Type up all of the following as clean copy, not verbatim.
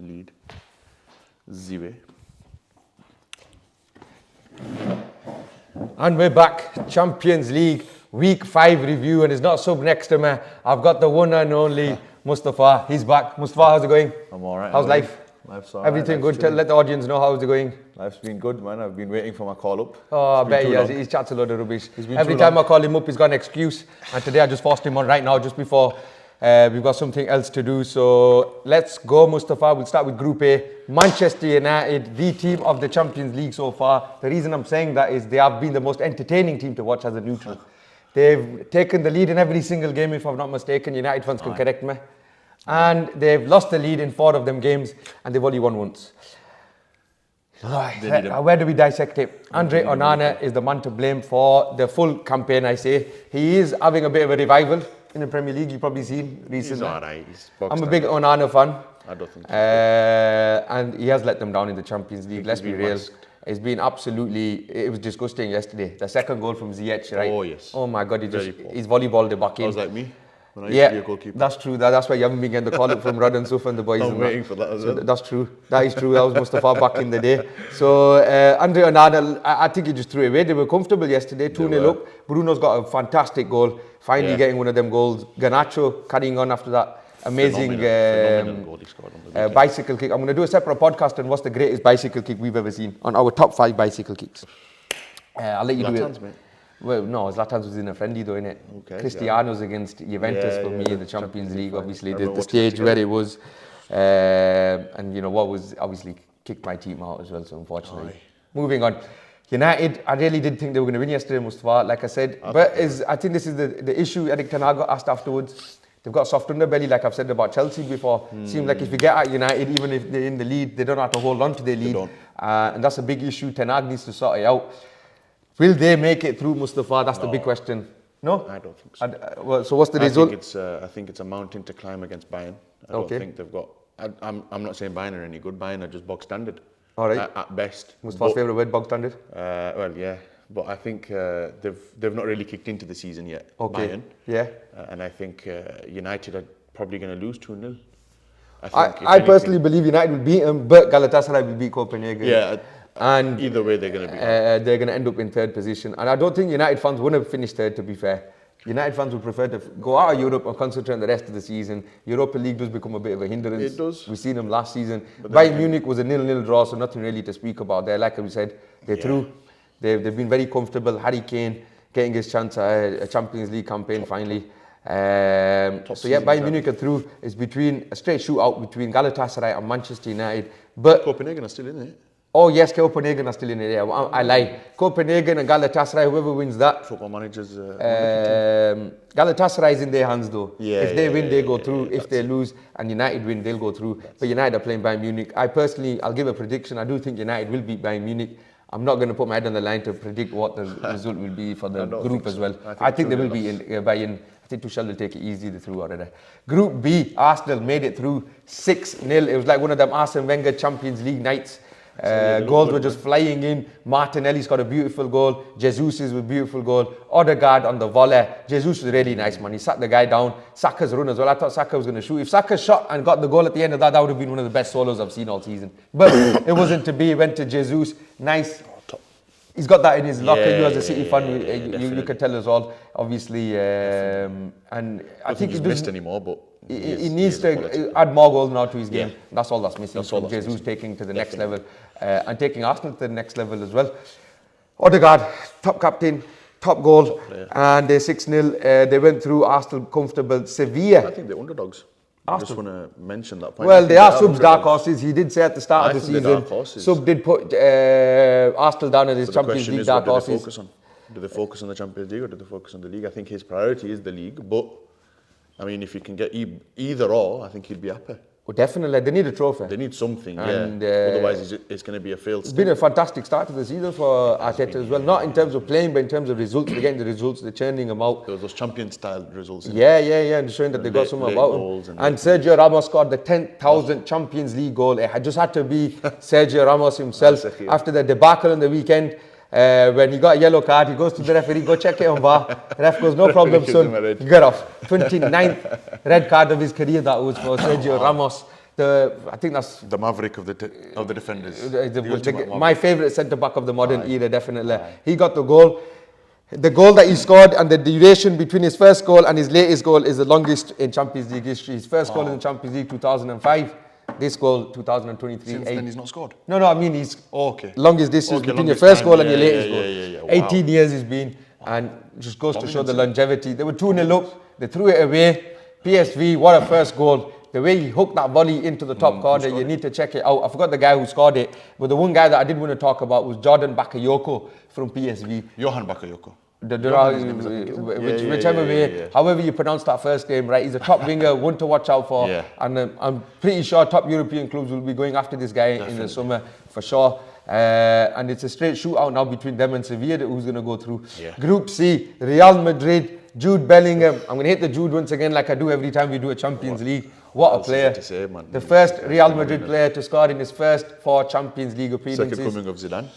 lead. 0. And we're back, Champions League, week 5 review, and it's not sub next to me. I've got the one and only Mustafa. He's back. Mustafa, how's it going? I'm alright. How's life? Life's alright. Everything good? Let the audience know how's it going. Life's been good, man. I've been waiting for my call up. Oh, I bet he has. He's chats a load of rubbish. Every too time long. I call him up, he's got an excuse. And today I just forced him on right now, just before we've got something else to do. So let's go, Mustafa. We'll start with Group A. Manchester United, the team of the Champions League so far. The reason I'm saying that is they have been the most entertaining team to watch as a neutral. They've taken the lead in every single game, if I'm not mistaken. United fans can correct me. And they've lost the lead in 4 of them games, and they've only won once. Where do we dissect it? Andre Onana is the man to blame for the full campaign, I say. He is having a bit of a revival in the Premier League. You've probably seen recently. He's alright. I'm a big Onana fan. I don't think and he has let them down in the Champions League. Let's be real. It's been absolutely, it was disgusting yesterday. The second goal from Ziyech, right? Oh, yes. Oh my God, he's volleyballed it back in. That was like me when I used to be a goalkeeper. That's true. That's why you haven't been getting the call up from Rud and Suf and the boys. I'm waiting for that as well. That's true. That is true. That was Mustafa back in the day. So, Andre Onana, I think he just threw it away. They were comfortable yesterday, 2-0 up. Bruno's got a fantastic goal, finally getting one of them goals. Garnacho carrying on after that. Amazing phenomenal goal he scored on the weekend. bicycle kick. I'm going to do a separate podcast on what's the greatest bicycle kick we've ever seen, on our top 5 bicycle kicks. I'll let you do it. Mate. Well, no, Zlatan's was in a friendly though, innit? Okay, Cristiano's against Juventus for me in the Champions League, obviously. The stage together. where it was. And you know what was obviously kicked my team out as well, so unfortunately. Moving on. United, I really did think they were going to win yesterday, Mustafa, like I said. I think this is the issue Eric Ten Hag got asked afterwards. They've got a soft underbelly, like I've said about Chelsea before. Seems like if you get at United, even if they're in the lead, they don't have to hold on to their lead. And that's a big issue. Ten Hag needs to sort it out. Will they make it through, Mustafa? That's the big question. No? I don't think so. Well, so what's the result? I think it's a mountain to climb against Bayern. I don't think they've got... I'm not saying Bayern are any good. Bayern are just bog standard. All right. At best. Mustafa's favourite word, bog standard? Well, yeah. But I think they've not really kicked into the season yet, Bayern. Yeah. And I think United are probably going to lose 2-0. I personally believe United will beat them, but Galatasaray will beat Copenhagen. Yeah. And either way, they're going to be. They're going to end up in 3rd position. And I don't think United fans want to finish 3rd, to be fair. United fans would prefer to go out of Europe and concentrate on the rest of the season. Europa League does become a bit of a hindrance. It does. We've seen them last season. Bayern Munich was a 0-0 draw, so nothing really to speak about there. Like we said, they're through. They've been very comfortable. Harry Kane getting his chance at a Champions League campaign finally. Bayern Munich are through. It's between a straight shootout between Galatasaray and Manchester United. But Copenhagen are still in it. Oh yes, Copenhagen are still in it. Yeah, I lie. Copenhagen and Galatasaray, whoever wins that. Football managers. Galatasaray is in their hands though. If they win, they go through. If they lose and United win, they'll go through. But United are playing Bayern Munich. I'll give a prediction. I do think United will beat Bayern Munich. I'm not going to put my head on the line to predict what the result will be for the group as well. I think they will be in Bayern. I think Tuchel will take it easy through already. Group B, Arsenal made it through 6-0. It was like one of them Arsene Wenger Champions League nights. Goals were just flying in. Martinelli's got a beautiful goal. Jesus is a beautiful goal. Odegaard on the volley. Jesus was really nice, man. He sat the guy down. Saka's run as well. I thought Saka was going to shoot. If Saka shot and got the goal at the end of that, that would have been one of the best solos I've seen all season. But it wasn't to be. He went to Jesus. Nice. He's got that in his locker. You as a City fan, you can tell us all, obviously. And I think he's missed anymore, but he needs to add more goals now to his game. That's all that's missing. That's Jesus taking to the next level and taking Arsenal to the next level as well. Odegaard, top captain, top goal, and they're 6-0. They went through. Arsenal comfortable. Sevilla. I think they're underdogs. I just want to mention that point. Well, they are Sub's dark horses. He did say at the start of the season, Sub did put Arsenal down as his Champions League dark horses. Do they focus on the Champions League or do they focus on the league? I think his priority is the league, but I mean, if you can get either or, I think he'd be happy. Well, definitely. They need a trophy. They need something, and, otherwise it's going to be a failed It's been a fantastic start to the season for Arteta as well. Not in terms of playing, but in terms of results. They're getting the results, they're churning them out. Those champion-style results. And showing that they got something about them. And Sergio Ramos scored the 10,000th Champions League goal. It just had to be Sergio Ramos himself. After the debacle on the weekend, when he got a yellow card, he goes to the referee, go check it on VAR. The ref goes, no problem, son. You get off. 29th red card of his career that was for Sergio Ramos. I think that's The maverick of the defenders. my favourite centre back of the modern era, definitely. He got the goal. The goal that he scored and the duration between his first goal and his latest goal is the longest in Champions League history. His first goal in the Champions League 2005. This goal 2023. Since then he's not scored. No, I mean he's okay. Longest distance between your first goal and your latest goal. 18 years he's been, and just goes to show the longevity. They were 2-0 up. They threw it away. PSV, what a first goal. The way he hooked that volley into the top corner, you need to check it out. I forgot the guy who scored it, but the one guy that I did want to talk about was Jordan Bakayoko from PSV. Johan Bakayoko. Whichever way, however you pronounce that first name, right? He's a top winger, one to watch out for. And I'm pretty sure top European clubs will be going after this guy in the summer for sure. And it's a straight shootout now between them and Sevilla who's going to go through. Group C, Real Madrid, Jude Bellingham. I'm going to hit the Jude once again like I do every time we do a Champions League. What a player. The first Real Madrid player to score in his first 4 Champions League appearances. Second coming of Zidane.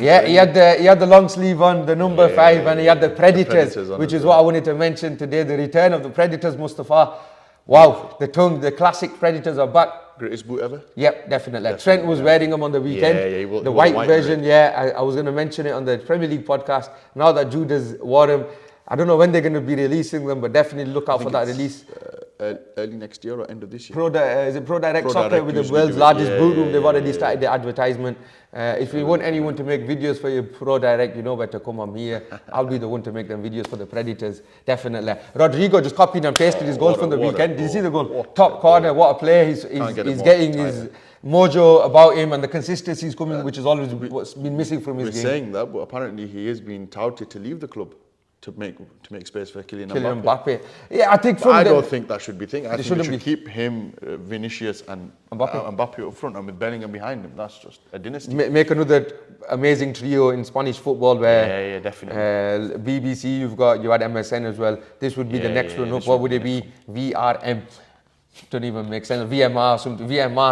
Yeah, he had the long sleeve on, the number 5, and he had the Predators which is what I wanted to mention today. The return of the Predators, Mustafa. Wow, the classic Predators are back. Greatest boot ever? Yep, definitely. Trent was wearing them on the weekend. The white version, I was going to mention it on the Premier League podcast. Now that Jude has wore them, I don't know when they're going to be releasing them, but definitely look out for that release. Early next year or end of this year? Is it Pro Direct Soccer with the world's largest boot room? They've already started the advertisement. If you want anyone to make videos for your Pro Direct, you know where to come. I'm here. I'll be the one to make them videos for the Predators, definitely. Rodrigo just copied and pasted his goal from the weekend. Did you see the goal? Top corner, what a player. He's getting his mojo about him, and the consistency is coming, which is always what's been missing from his game. We're saying that, but apparently he is being touted to leave the club to make space for Kylian Mbappe. Yeah, I think I don't think that should be thing. I think they should keep him, Vinicius and Mbappe up front, and with Bellingham behind him. That's just a dynasty. Make another amazing trio in Spanish football where definitely. BBC, you had MSN as well. This would be the next one up. What would it be? VRM. Don't even make sense. VMR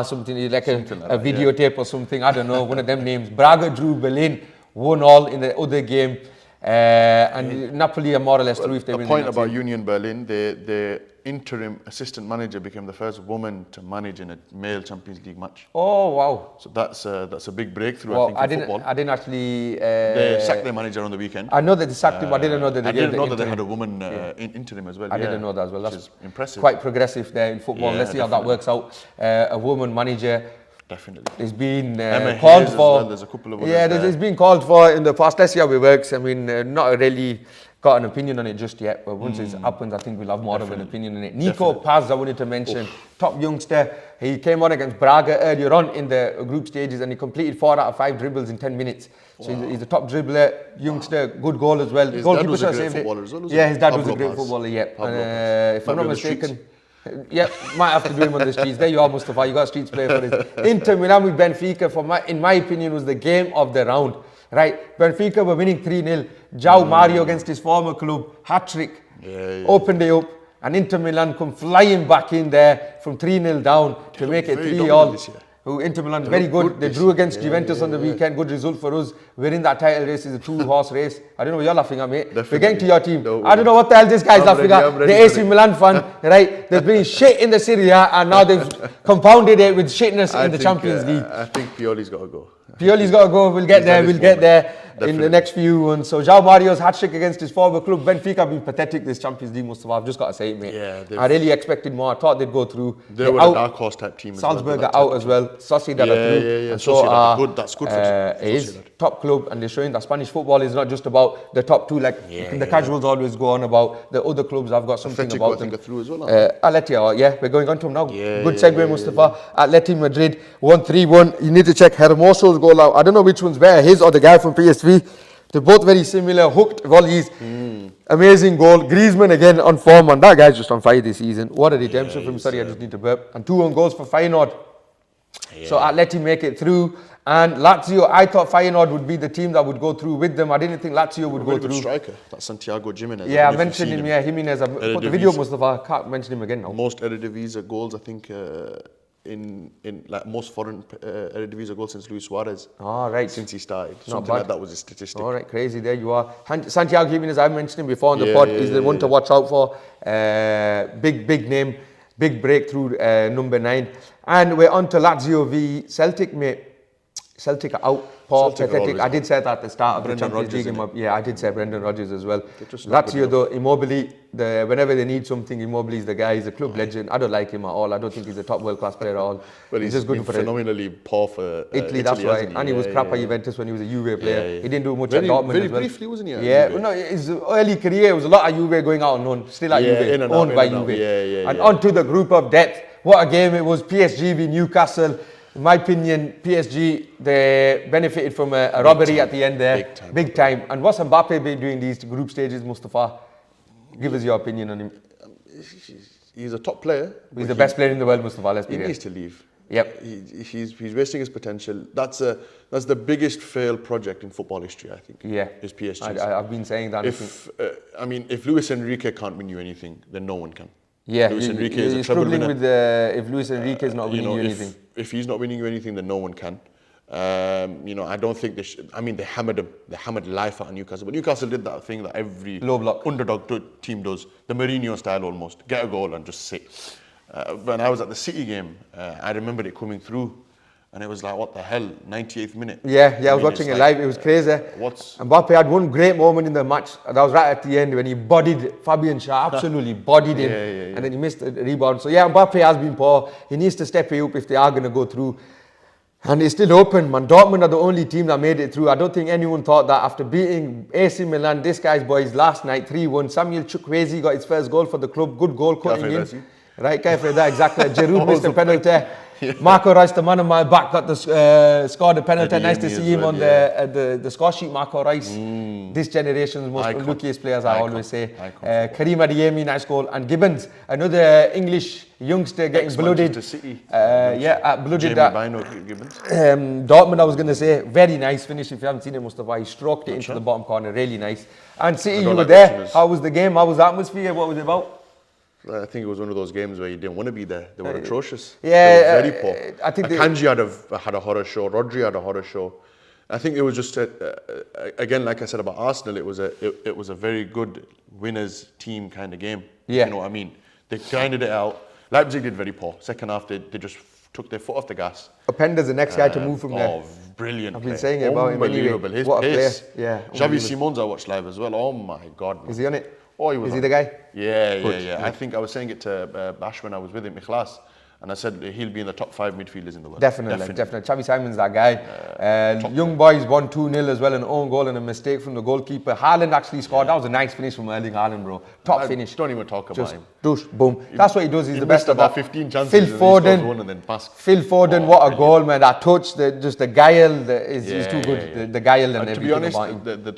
something like a videotape or something. I don't know. One of them names. Braga drew Berlin 1-1 in the other game. And Napoli are more or less through if they win. A point about Union Berlin, the interim assistant manager became the first woman to manage in a male Champions League match. Oh wow! So that's a big breakthrough, I think, in football. I didn't actually. They sacked their manager on the weekend. I know that they sacked him, but I didn't know that they had a woman interim as well. I didn't know that as well. That's impressive. Quite progressive there in football. Let's see how that works out. A woman manager. Definitely. It's been called for. Well. There's a couple of others it's been called for in the past. Let's see how it works. I mean, not really got an opinion on it just yet, but once it happens, I think we'll have more of an opinion on it. Nico Paz, I wanted to mention, top youngster. He came on against Braga earlier on in the group stages, and he completed 4 out of 5 dribbles in 10 minutes. So he's a top dribbler, youngster, good goal as well. His dad was a great footballer as well. Yeah, his dad was a great footballer. Yeah, if I'm not mistaken. Yeah, might have to do him on the streets. There you are, Mustafa. You got streets player for this. Inter Milan with Benfica, in my opinion, was the game of the round. Right, Benfica were winning 3-0. João Mario against his former club, hat-trick, opened it up, and Inter Milan come flying back in there from 3-0 down to make it 3-all. Inter Milan very good. They drew against Juventus on the weekend. Good result for us. We're in that title race. It's a 2-horse race. I don't know what you're laughing at, mate. We're getting to your team. I don't know what the hell this guy's laughing at. The AC Milan fan, right? They've been shit in the Serie A, and now they've compounded it with shitness in the Champions League. I think Pioli's got to go. Pioli's got to go. We'll get there in the next few ones. So João Mario's hat-trick against his former club. Benfica have been pathetic this Champions League, Mustafa. I've just got to say it, mate. Yeah, I really expected more. I thought they'd go through. They were a dark horse type team. Salzburg are out as well. Sociedad are through. And so that's good for it is top club, and they're showing that Spanish football is not just about the top 2 like the casuals always go on about. The other clubs have got something Atletico, about them. Through as well, Atleti, we're going on to them now. Good segue, Mustafa. Atleti Madrid 1-3-1. You need to check Hermoso's goal out. I don't know which one's better, his or the guy from PSV. They're both very similar, hooked volleys. Amazing goal. Griezmann again on form, and that guy's just on fire this season. What a redemption from him. Sorry, I just need to burp. And 2 own goals for Feyenoord. So Atleti make it through. And Lazio, I thought Feyenoord would be the team that would go through with them. I didn't think Lazio would go through. Good striker, that's Santiago Jimenez. Yeah, I mentioned him. Yeah, Jimenez. I put the video, Mustafa. I can't mention him again now. Most Eredivisie goals, I think, in like most foreign Eredivisie goals since Luis Suarez. Right. Since he started. Something like that was a statistic. All right, crazy. There you are. Santiago Jimenez, I mentioned him before on the pod. He's the one to watch out for. Big name. Big breakthrough, number 9. And we're on to Lazio v Celtic, mate. Celtic are out. Poor, Celtic are pathetic. always I out. did say that at the start of the Brendan Champions Rodgers, League. innit? Yeah, I did say Brendan Rodgers as well. just not good Lazio, though, Immobile, whenever they need something, Immobile's the guy. He's a club legend. I don't like him at all. I don't think he's a top world-class player at all. Well, he's just good been for phenomenally poor for Italy, that's hasn't right. he? And he was crap at Juventus when he was a Juve player. yeah. He didn't do much Very- at Dortmund very as well. briefly, wasn't he, at Yeah, Juve? no, his early career was a lot of Juve going out on loan. Still at Yeah, Juve, in and owned out, by in and out. Juve. Yeah, And yeah. on to the group of death. What a game it was. PSG v Newcastle. In my opinion, PSG, they benefited from a robbery at the end there. Big time. And what's Mbappe been doing these group stages, Mustafa? Give us your opinion on him. He's a top player. He's but the best player in the world, Mustafa. Let's be He real. needs to leave. Yep. He's wasting his potential. That's the biggest failed project in football history, I think. Yeah. Is PSG. I've been saying that. If Luis Enrique can't win you anything, then no one can. Yeah, Luis Enrique is you're a treble struggling winner. with if Luis Enrique is not winning you anything. If he's not winning you anything, then no one can. I don't think they hammered him. They hammered life out of Newcastle. But Newcastle did that thing that every Low block. underdog team does. The Mourinho style almost. Get a goal and just sit. When I was at the City game, I remember it coming through. And it was like, what the hell, 98th minute. Yeah, I was mean, watching it's it like, live. It was crazy. What's Mbappe had one great moment in the match. That was right at the end when he bodied Fabian Schär, absolutely bodied him. Yeah. And then he missed the rebound. So yeah, Mbappe has been poor. He needs to step it up if they are going to go through. And it's still open, man. Dortmund are the only team that made it through. I don't think anyone thought that after beating AC Milan, this guy's boys last night, 3-1. Samuel Chukwueze got his first goal for the club. Good goal cutting in. Messi. Right, careful with that, exactly. Giroud missed the penalty. Marco Reus, the man on my back, got the scored the penalty. Nice to see him on the score sheet, Marco Reus. This generation's most unluckiest players, I always say. Karim Adeyemi, nice goal. And Gibbons, another English youngster getting blooded. City. Blooded Jamie that. Bino Gibbons. Dortmund, I was going to say, very nice finish. If you haven't seen it, Mustafa, he stroked it into the bottom corner, really nice. And City, you were like there. listeners. How was the game? How was the atmosphere? What was it about? I think it was one of those games where you didn't want to be there. They were atrocious. Yeah, they were very poor. I think Akanji had a horror show. Rodri had a horror show. I think it was just again, like I said about Arsenal, it was a very good winners team kind of game. Yeah. You know what I mean? They grinded it out. Leipzig did very poor. Second half, they just took their foot off the gas. Openda's the next guy to move from there. Oh, brilliant! I've been player. saying it about him anyway. Unbelievable. His What a pace. player. Yeah, Xavi unbelievable. Simons I watched live as well. Oh my God. Man. Is he on it? Oh, he was. Is he on the it. guy? Yeah. I think I was saying it to Bash when I was with him in class, and I said he'll be in the top 5 midfielders in the world. Definitely. Xavi Simon's that guy. Young boys won 2-0 as well, an own goal and a mistake from the goalkeeper. Haaland actually scored. That was a nice finish from Erling Haaland, bro. Top finish. Don't even talk about Just him. douche, boom. That's what he does. He's He the best missed of about that. 15 chances Phil and he scores Foden. one and then passed. Phil Foden, what a goal, man. That touch, just the guile, he's too good. Yeah. The guile and And to everything be honest, about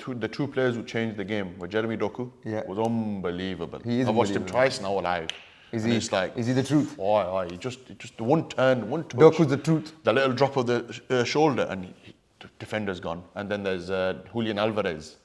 him. the two players who changed the game were Jeremy Doku. Yeah. Was unbelievable. He is I watched him unbelievable. twice now live. Is And he? it's like, Is he the truth? Oh, he just the one turn, one touch. Doku's the truth. The little drop of the shoulder and the defender's gone. And then there's Julian Alvarez.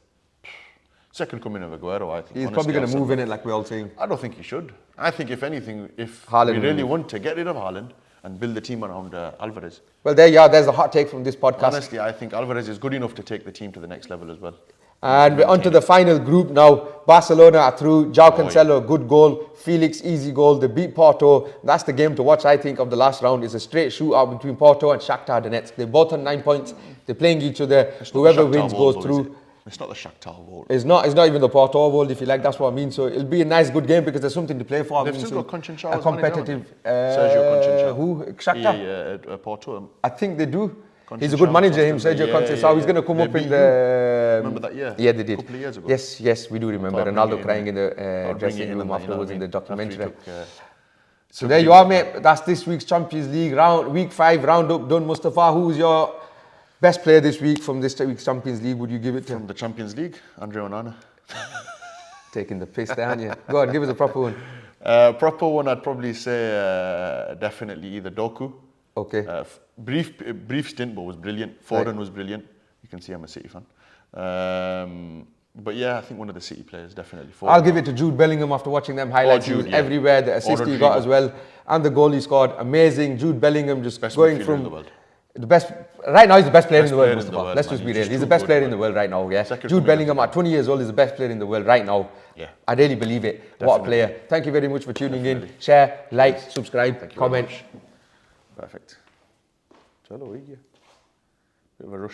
Second coming of Aguero, I think. He's Honestly, probably going I've to said move that. in it like we're all saying. I don't think he should. I think if anything, if Haaland we will really move. want to get rid of Haaland and build the team around Alvarez, Well, there you are. There's a hot take from this podcast. honestly, I think Alvarez is good enough to take the team to the next level as well. And we're on to the final group now. Barcelona are through. João Cancelo, good goal. Felix, easy goal. They beat Porto. That's the game to watch, I think, of the last round. It's a straight shootout between Porto and Shakhtar Donetsk. They're both on 9 points. They're playing each other. It's not Whoever the Shakhtar wins World, goes though, is through. it? It's not the Shakhtar World. It's not even the Porto World, if you like. That's what I mean. So it'll be a nice, good game because there's something to play for. They've I mean, still so got Conceição a as manager, competitive. Sergio Conceição. Who? Shakhtar? Yeah, Porto. I think they do. He's a Conceição, good manager, him, something. Sergio Conceição. He's going to come They up in beat the. Remember that year? Yeah, they did. A couple of years ago. Yes, we do remember. Thought I'd Ronaldo bring it crying in the I'd bring dressing it in room and that, afterwards in the after he documentary. took, So there you are, mate. That's this week's Champions League round, week 5 roundup done. Mustafa, who's your best player this week from this week's Champions League? Would you give it to? From the Champions League, Andre Onana. Taking the piss there, aren't you? Go on, give us a proper one. Proper one, I'd probably say definitely either Doku. Okay. Brief stint, but was brilliant. Foden was brilliant. You can see I'm a City fan. But yeah, I think one of the City players, definitely. Foden. I'll give it to Jude Bellingham after watching them highlights. Jude, he was yeah. everywhere. The assist he got Rodrigo. as well. And the goal he scored, amazing. Jude Bellingham just Best going midfielder from in the world. The best right now, he's the best player in the world, player in the Mustafa. world, Let's man. just be He's real. just He's the too best good, player in man. the world right now, yeah. Second Jude coming Bellingham of at 20 years old is the best player in the world right now. Yeah. I really believe it. What a Definitely. player. Thank you very much for tuning in. Definitely. Share, like, subscribe, Thank you very comment. much. Perfect. Chalo, bit of a rush.